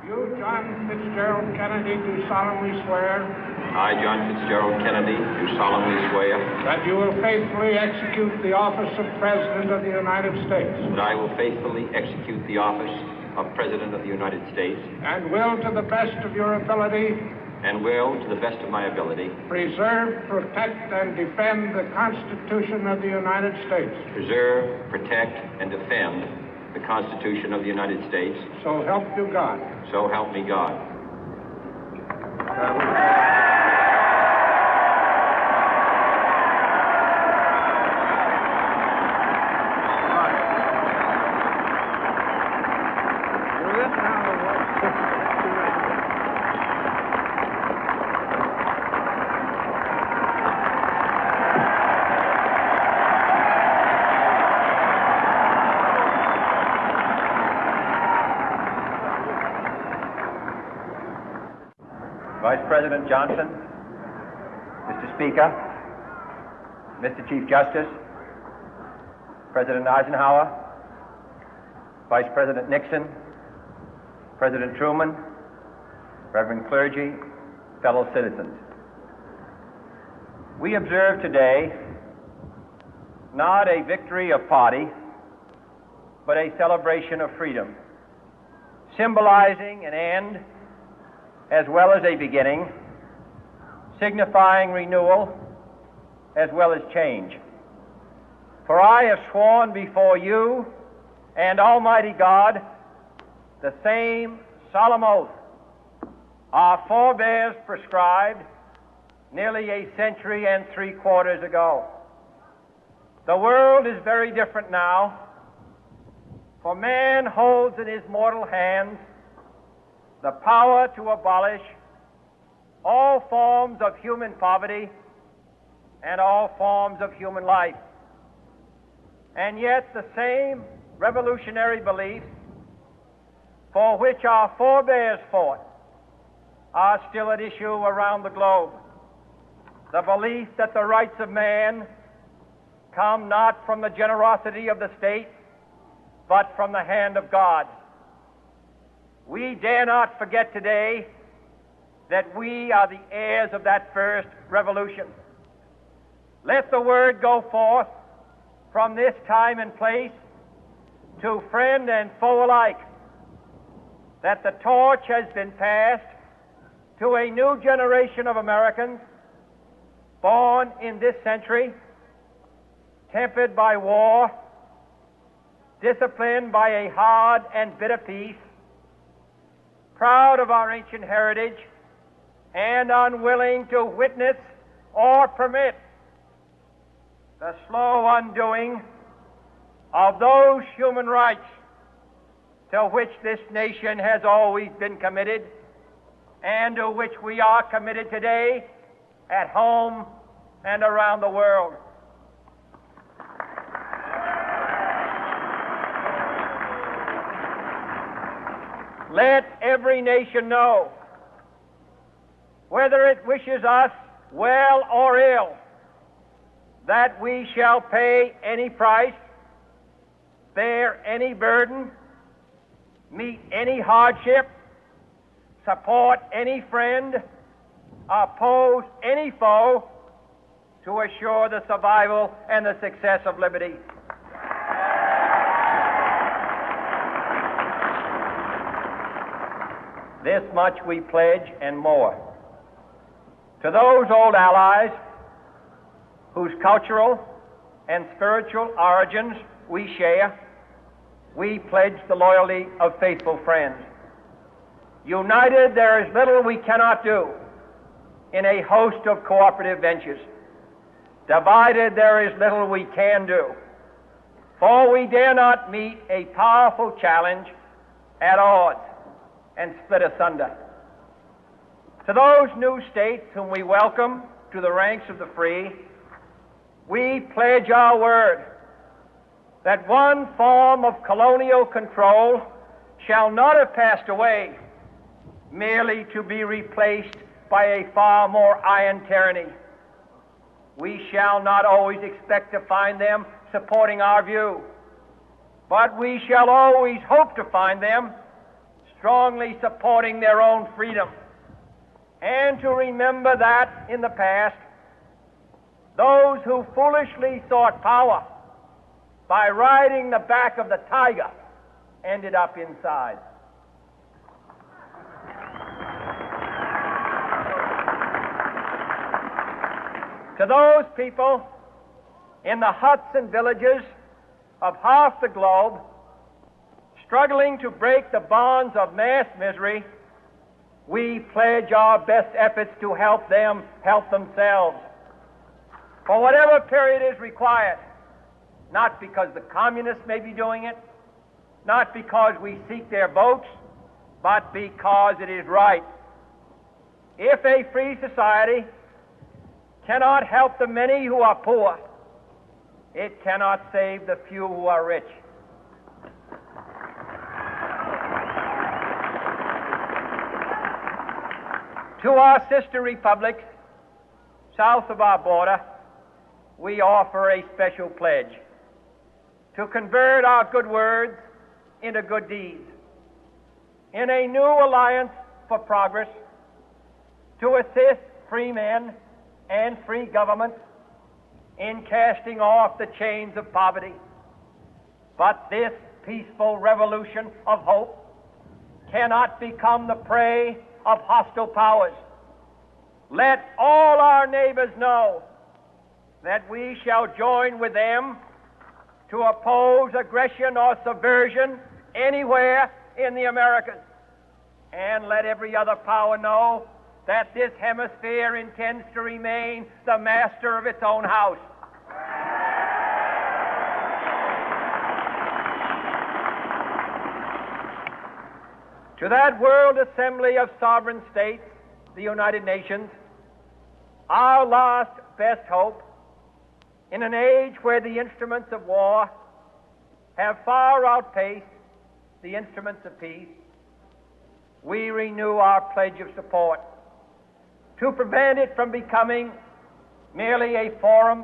You, John Fitzgerald Kennedy, do solemnly swear. I, John Fitzgerald Kennedy, do solemnly swear. That you will faithfully execute the office of President of the United States. That I will faithfully execute the office of President of the United States. And will, to the best of your ability. And will, to the best of my ability. Preserve, protect, and defend the Constitution of the United States. Preserve, protect, and defend the Constitution of the United States. So help you God. So help me God. Vice President Johnson, Mr. Speaker, Mr. Chief Justice, President Eisenhower, Vice President Nixon, President Truman, Reverend clergy, fellow citizens. We observe today not a victory of party, but a celebration of freedom, symbolizing an end as well as a beginning, signifying renewal as well as change. For I have sworn before you and Almighty God the same solemn oath our forebears prescribed nearly a century and 3/4 ago. The world is very different now, for man holds in his mortal hands the power to abolish all forms of human poverty and all forms of human life. And yet the same revolutionary beliefs for which our forebears fought are still at issue around the globe. The belief that the rights of man come not from the generosity of the state, but from the hand of God. We dare not forget today that we are the heirs of that first revolution. Let the word go forth from this time and place to friend and foe alike that the torch has been passed to a new generation of Americans born in this century, tempered by war, disciplined by a hard and bitter peace, proud of our ancient heritage, and unwilling to witness or permit the slow undoing of those human rights to which this nation has always been committed and to which we are committed today at home and around the world. Let every nation know, whether it wishes us well or ill, that we shall pay any price, bear any burden, meet any hardship, support any friend, oppose any foe to assure the survival and the success of liberty. This much we pledge and more. To those old allies whose cultural and spiritual origins we share, we pledge the loyalty of faithful friends. United, there is little we cannot do in a host of cooperative ventures. Divided, there is little we can do, for we dare not meet a powerful challenge at odds and split asunder. To those new states whom we welcome to the ranks of the free, we pledge our word that one form of colonial control shall not have passed away merely to be replaced by a far more iron tyranny. We shall not always expect to find them supporting our view, but we shall always hope to find them strongly supporting their own freedom, and to remember that in the past, those who foolishly sought power by riding the back of the tiger ended up inside. To those people in the huts and villages of half the globe struggling to break the bonds of mass misery, we pledge our best efforts to help them help themselves for whatever period is required, not because the communists may be doing it, not because we seek their votes, but because it is right. If a free society cannot help the many who are poor, it cannot save the few who are rich. To our sister republics south of our border, we offer a special pledge to convert our good words into good deeds, in a new alliance for progress, to assist free men and free governments in casting off the chains of poverty. But this peaceful revolution of hope cannot become the prey of hostile powers. Let all our neighbors know that we shall join with them to oppose aggression or subversion anywhere in the Americas. And let every other power know that this hemisphere intends to remain the master of its own house. To that World Assembly of Sovereign States, the United Nations, our last best hope, in an age where the instruments of war have far outpaced the instruments of peace, we renew our pledge of support to prevent it from becoming merely a forum